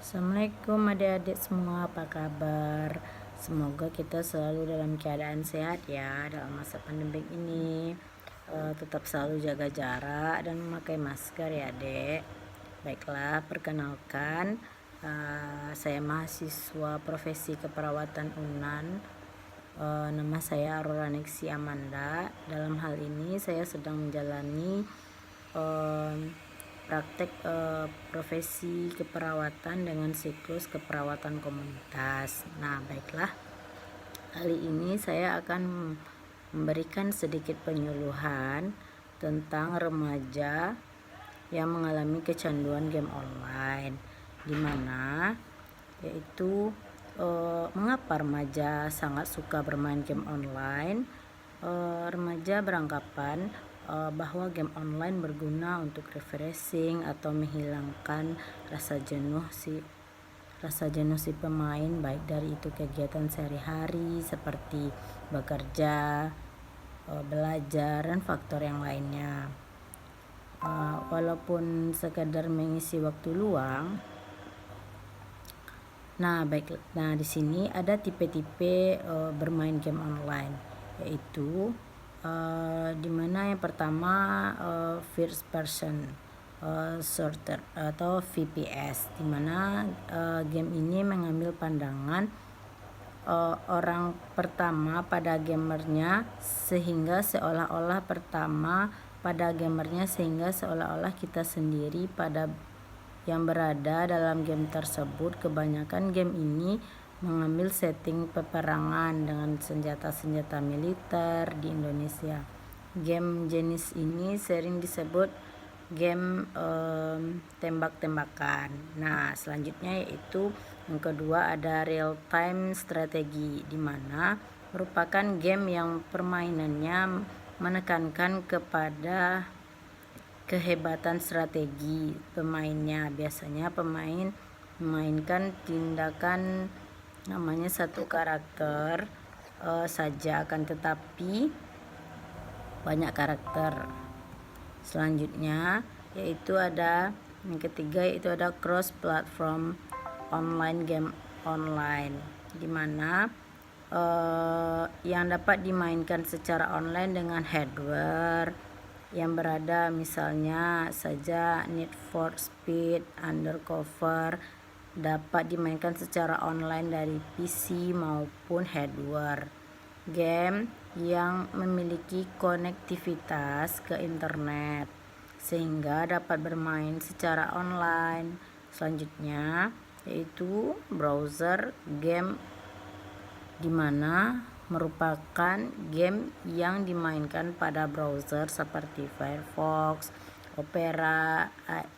Assalamualaikum adik-adik semua, apa kabar? Semoga kita selalu dalam keadaan sehat ya dalam masa pandemi ini. Tetap selalu jaga jarak dan memakai masker ya adik. Baiklah, perkenalkan, saya mahasiswa profesi keperawatan UNAN. Nama saya Aurora Nexi Amanda. Dalam hal ini saya sedang menjalani praktek profesi keperawatan dengan siklus keperawatan komunitas. Nah, baiklah. Kali ini saya akan memberikan sedikit penyuluhan tentang remaja yang mengalami kecanduan game online, di mana yaitu mengapa remaja sangat suka bermain game online. Remaja beranggapan bahwa game online berguna untuk refreshing atau menghilangkan rasa jenuh si pemain, baik dari itu kegiatan sehari-hari seperti bekerja, belajar, dan faktor yang lainnya. Walaupun sekadar mengisi waktu luang. Nah, di sini ada tipe-tipe bermain game online, yaitu dimana yang pertama first person shooter atau FPS, dimana game ini mengambil pandangan orang pertama pada gamernya sehingga seolah-olah kita sendiri pada yang berada dalam game tersebut. Kebanyakan game ini mengambil setting peperangan dengan senjata-senjata militer di Indonesia. Game jenis ini sering disebut game tembak-tembakan. Nah, selanjutnya yaitu yang kedua ada real time strategi, di mana merupakan game yang permainannya menekankan kepada kehebatan strategi pemainnya. Biasanya pemain memainkan tindakan namanya satu karakter saja, akan tetapi banyak karakter. Selanjutnya yaitu ada yang ketiga, yaitu ada cross platform online game online, di mana yang dapat dimainkan secara online dengan hardware yang berada, misalnya saja Need for Speed Undercover dapat dimainkan secara online dari PC maupun hardware. Game yang memiliki konektivitas ke internet sehingga dapat bermain secara online. Selanjutnya yaitu browser game, di mana merupakan game yang dimainkan pada browser seperti Firefox, Opera,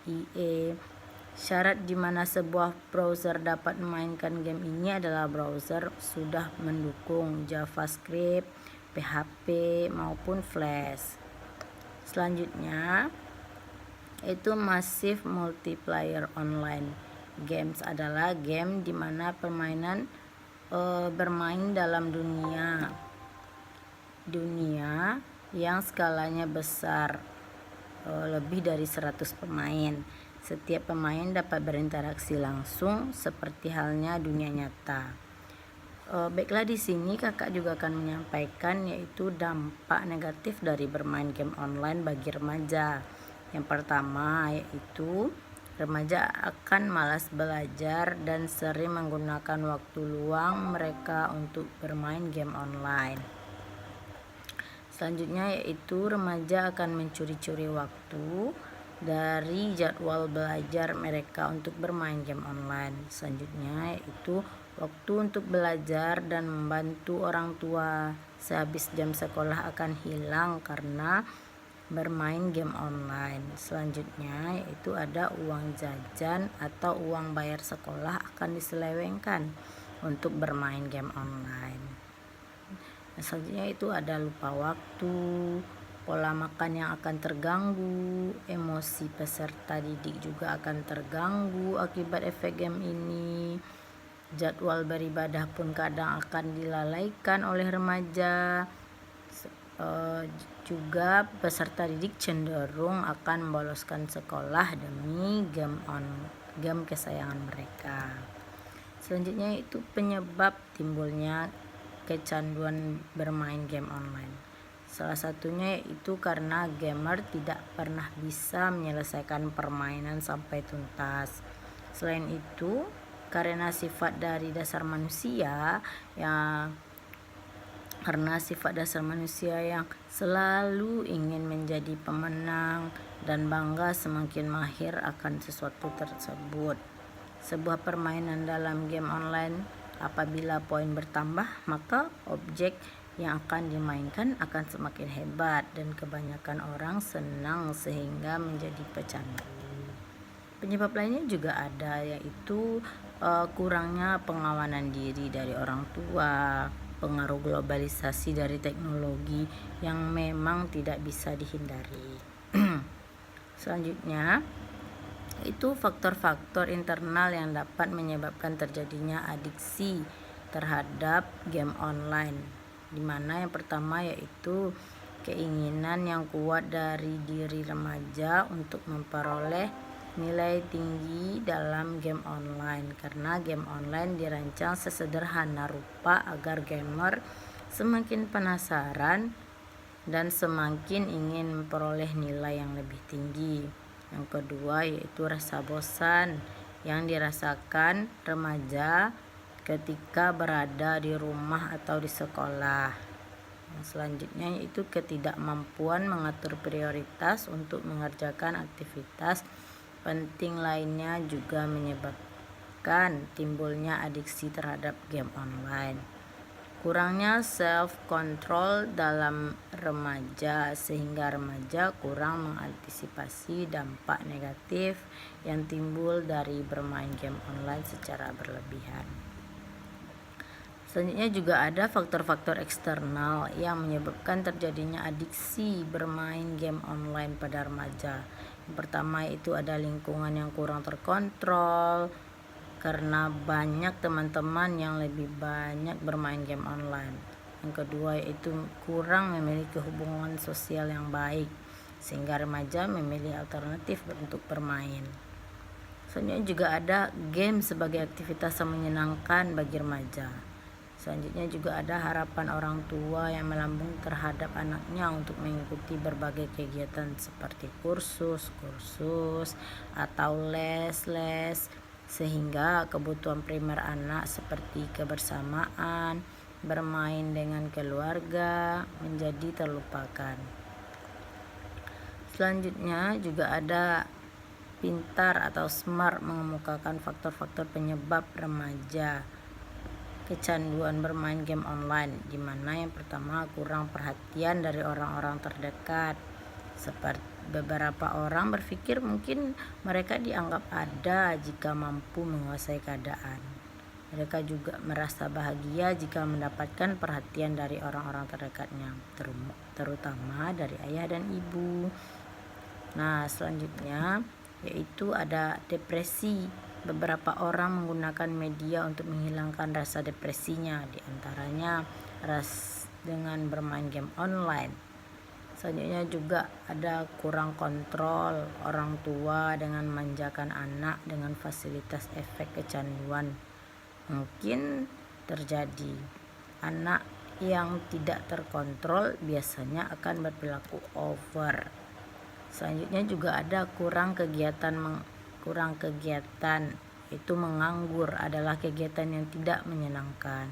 IE. Syarat di mana sebuah browser dapat memainkan game ini adalah browser sudah mendukung JavaScript, PHP maupun Flash. Selanjutnya itu massive multiplayer online games, adalah game di mana permainan bermain dalam dunia yang skalanya besar, lebih dari 100 pemain. Setiap pemain dapat berinteraksi langsung seperti halnya dunia nyata. Baiklah, di sini kakak juga akan menyampaikan yaitu dampak negatif dari bermain game online bagi remaja. Yang pertama yaitu remaja akan malas belajar dan sering menggunakan waktu luang mereka untuk bermain game online. Selanjutnya yaitu remaja akan mencuri-curi waktu dari jadwal belajar mereka untuk bermain game online. Selanjutnya yaitu waktu untuk belajar dan membantu orang tua sehabis jam sekolah akan hilang karena bermain game online. Selanjutnya yaitu ada uang jajan atau uang bayar sekolah akan diselewengkan untuk bermain game online. Selanjutnya itu ada lupa waktu, pola makan yang akan terganggu, emosi peserta didik juga akan terganggu akibat efek game ini. Jadwal beribadah pun kadang akan dilalaikan oleh remaja. Juga peserta didik cenderung akan memboloskan sekolah demi game game kesayangan mereka. Selanjutnya itu penyebab timbulnya kecanduan bermain game online. Salah satunya yaitu karena gamer tidak pernah bisa menyelesaikan permainan sampai tuntas. Selain itu, karena sifat dasar manusia yang selalu ingin menjadi pemenang dan bangga semakin mahir akan sesuatu tersebut. Sebuah permainan dalam game online, apabila poin bertambah, maka objek yang akan dimainkan akan semakin hebat dan kebanyakan orang senang sehingga menjadi pecandu. Penyebab lainnya juga ada, yaitu kurangnya pengawalan diri dari orang tua, pengaruh globalisasi dari teknologi yang memang tidak bisa dihindari. Selanjutnya itu faktor-faktor internal yang dapat menyebabkan terjadinya adiksi terhadap game online, di mana yang pertama yaitu keinginan yang kuat dari diri remaja untuk memperoleh nilai tinggi dalam game online, karena game online dirancang sesederhana rupa agar gamer semakin penasaran dan semakin ingin memperoleh nilai yang lebih tinggi. Yang kedua yaitu rasa bosan yang dirasakan remaja ketika berada di rumah atau di sekolah. Selanjutnya yaitu ketidakmampuan mengatur prioritas untuk mengerjakan aktivitas penting lainnya juga menyebabkan timbulnya adiksi terhadap game online. Kurangnya self-control dalam remaja, sehingga remaja kurang mengantisipasi dampak negatif yang timbul dari bermain game online secara berlebihan. Selanjutnya juga ada faktor-faktor eksternal yang menyebabkan terjadinya adiksi bermain game online pada remaja. Yang pertama itu ada lingkungan yang kurang terkontrol, karena banyak teman-teman yang lebih banyak bermain game online. Yang kedua yaitu kurang memiliki hubungan sosial yang baik, sehingga remaja memilih alternatif untuk bermain. Selanjutnya juga ada game sebagai aktivitas yang menyenangkan bagi remaja. Selanjutnya juga ada harapan orang tua yang melambung terhadap anaknya untuk mengikuti berbagai kegiatan seperti kursus atau les, sehingga kebutuhan primer anak seperti kebersamaan, bermain dengan keluarga menjadi terlupakan. Selanjutnya juga ada Pintar atau SMART mengemukakan faktor-faktor penyebab remaja kecanduan bermain game online, di mana yang pertama kurang perhatian dari orang-orang terdekat. Seperti beberapa orang berpikir mungkin mereka dianggap ada jika mampu menguasai keadaan. Mereka juga merasa bahagia jika mendapatkan perhatian dari orang-orang terdekatnya, terutama dari ayah dan ibu. Nah, selanjutnya yaitu ada depresi. Beberapa orang menggunakan media untuk menghilangkan rasa depresinya, di antaranya dengan bermain game online. Selanjutnya juga ada kurang kontrol orang tua dengan memanjakan anak dengan fasilitas efek kecanduan. Mungkin terjadi anak yang tidak terkontrol biasanya akan berperilaku over. Selanjutnya juga ada kurang kegiatan, itu menganggur adalah kegiatan yang tidak menyenangkan.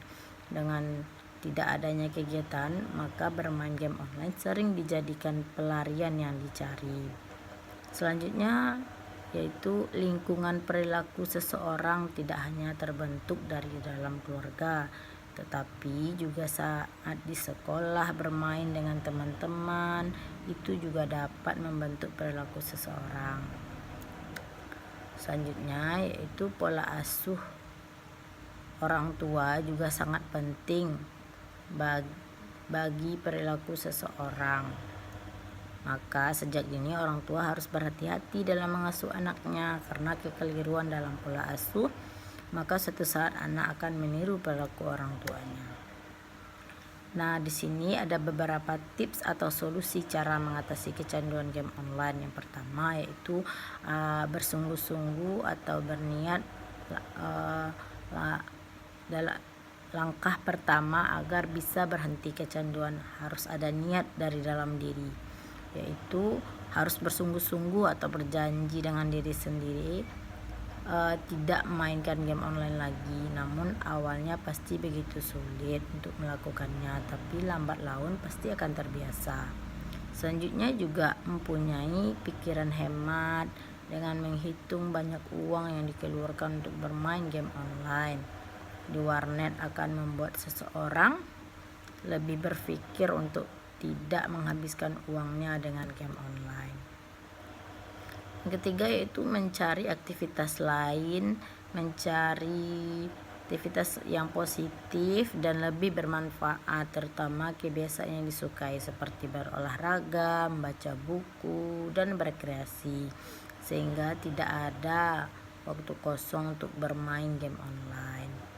Dengan tidak adanya kegiatan, maka bermain game online sering dijadikan pelarian yang dicari. Selanjutnya yaitu lingkungan perilaku seseorang tidak hanya terbentuk dari dalam keluarga, tetapi juga saat di sekolah bermain dengan teman-teman itu juga dapat membentuk perilaku seseorang. Selanjutnya yaitu pola asuh orang tua juga sangat penting bagi perilaku seseorang. Maka sejak dini orang tua harus berhati-hati dalam mengasuh anaknya, karena kekeliruan dalam pola asuh maka suatu saat anak akan meniru perilaku orang tuanya. Nah, di sini ada beberapa tips atau solusi cara mengatasi kecanduan game online. Yang pertama yaitu bersungguh-sungguh atau berniat uh, langkah pertama agar bisa berhenti kecanduan harus ada niat dari dalam diri, yaitu harus bersungguh-sungguh atau berjanji dengan diri sendiri tidak memainkan game online lagi. Namun awalnya pasti begitu sulit untuk melakukannya, tapi lambat laun pasti akan terbiasa. Selanjutnya juga mempunyai pikiran hemat dengan menghitung banyak uang yang dikeluarkan untuk bermain game online di warnet akan membuat seseorang lebih berpikir untuk tidak menghabiskan uangnya dengan game online. Yang ketiga yaitu mencari aktivitas lain, mencari aktivitas yang positif dan lebih bermanfaat, terutama kebiasaan yang disukai seperti berolahraga, membaca buku, dan berkreasi, sehingga tidak ada waktu kosong untuk bermain game online.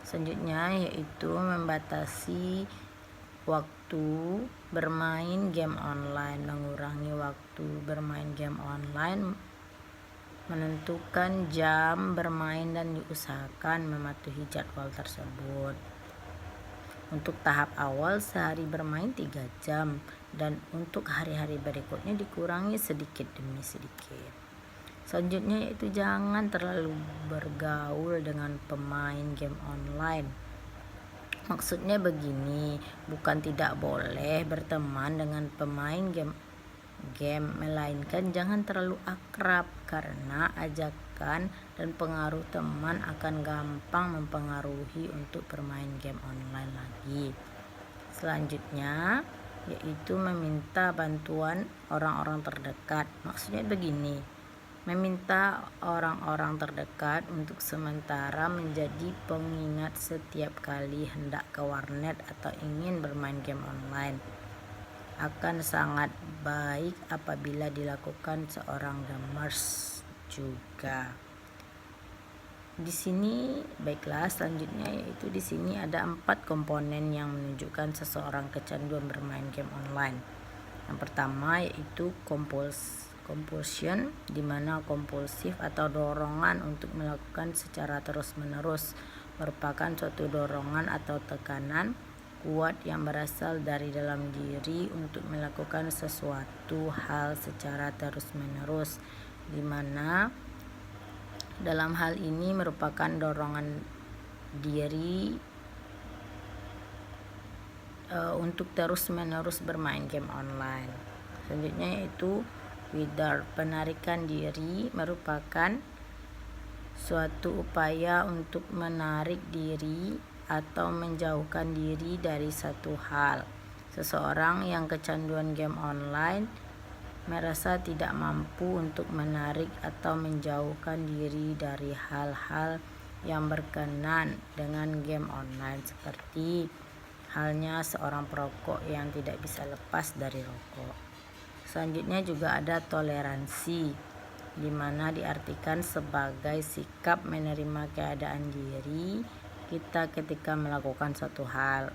Selanjutnya yaitu membatasi waktu bermain game online, mengurangi waktu bermain game online, menentukan jam bermain dan diusahakan mematuhi jadwal tersebut. Untuk tahap awal sehari bermain 3 jam dan untuk hari-hari berikutnya dikurangi sedikit demi sedikit. Selanjutnya yaitu jangan terlalu bergaul dengan pemain game online. Maksudnya begini, bukan tidak boleh berteman dengan pemain game, melainkan jangan terlalu akrab karena ajakan dan pengaruh teman akan gampang mempengaruhi untuk bermain game online lagi. Selanjutnya yaitu meminta bantuan orang-orang terdekat. Maksudnya begini, meminta orang-orang terdekat untuk sementara menjadi pengingat setiap kali hendak ke warnet atau ingin bermain game online. Akan sangat baik apabila dilakukan seorang gamers juga. Di sini baiklah, selanjutnya yaitu di sini ada 4 komponen yang menunjukkan seseorang kecanduan bermain game online. Yang pertama yaitu compulsion, di mana kompulsif atau dorongan untuk melakukan secara terus-menerus merupakan suatu dorongan atau tekanan kuat yang berasal dari dalam diri untuk melakukan sesuatu hal secara terus-menerus, di mana dalam hal ini merupakan dorongan diri untuk terus-menerus bermain game online. Selanjutnya yaitu withdrawal, penarikan diri merupakan suatu upaya untuk menarik diri atau menjauhkan diri dari satu hal. Seseorang yang kecanduan game online merasa tidak mampu untuk menarik atau menjauhkan diri dari hal-hal yang berkenan dengan game online, seperti halnya seorang perokok yang tidak bisa lepas dari rokok. Selanjutnya juga ada toleransi, di mana diartikan sebagai sikap menerima keadaan diri kita ketika melakukan suatu hal.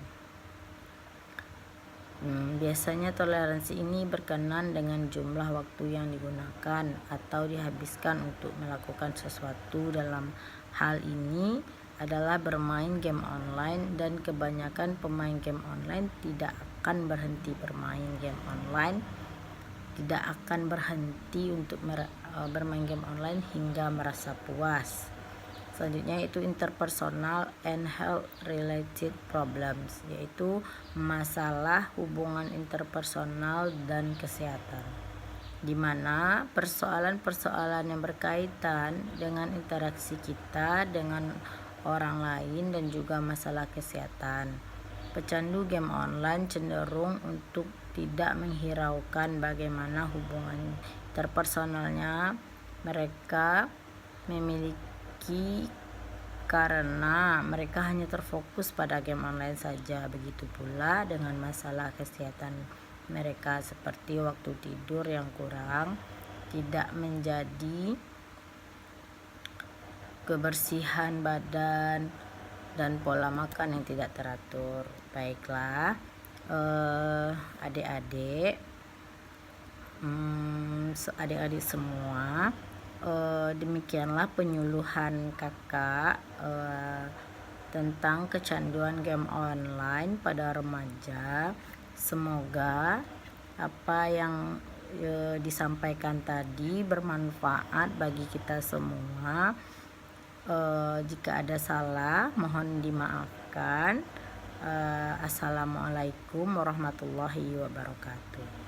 Biasanya toleransi ini berkenan dengan jumlah waktu yang digunakan atau dihabiskan untuk melakukan sesuatu. Dalam hal ini adalah bermain game online, dan kebanyakan pemain game online tidak akan berhenti bermain game online, tidak akan berhenti untuk bermain game online hingga merasa puas. Selanjutnya yaitu interpersonal and health related problems, yaitu masalah hubungan interpersonal dan kesehatan, di mana persoalan-persoalan yang berkaitan dengan interaksi kita dengan orang lain dan juga masalah kesehatan. Pecandu game online cenderung untuk tidak menghiraukan bagaimana hubungan interpersonalnya mereka memiliki, karena mereka hanya terfokus pada game online saja. Begitu pula dengan masalah kesehatan mereka seperti waktu tidur yang kurang, tidak menjadi kebersihan badan, dan pola makan yang tidak teratur. Baiklah, adik-adik semua, demikianlah penyuluhan kakak tentang kecanduan game online pada remaja. Semoga apa yang disampaikan tadi bermanfaat bagi kita semua. Jika ada salah mohon dimaafkan. Assalamualaikum warahmatullahi wabarakatuh.